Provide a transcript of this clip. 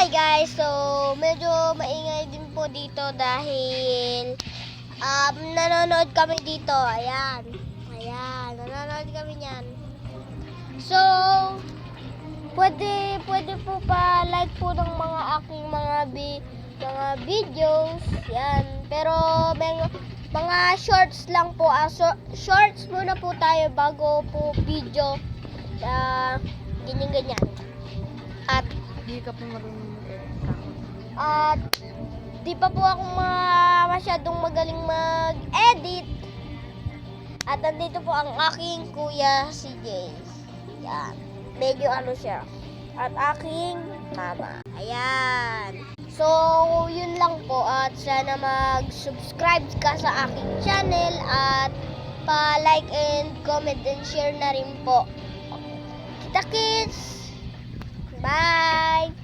Hi guys, so medyo maingay din po dito dahil nanonood kami dito. Ayan, nanonood kami niyan. So, pwede po pa like po ng mga aking mga videos. Yan, pero mga shorts lang po. Shorts muna po tayo bago po video. Ganyan. At Hindi ka pa marunong mag-edit. At di pa po ako masyadong magaling mag-edit. At nandito po ang aking kuya si Jay. Yan. Medyo ano siya. At aking mama. Ayan. So, yun lang po. At sana mag-subscribe ka sa aking channel. At pa-like and comment and share na rin po. Kita-kits! Bye!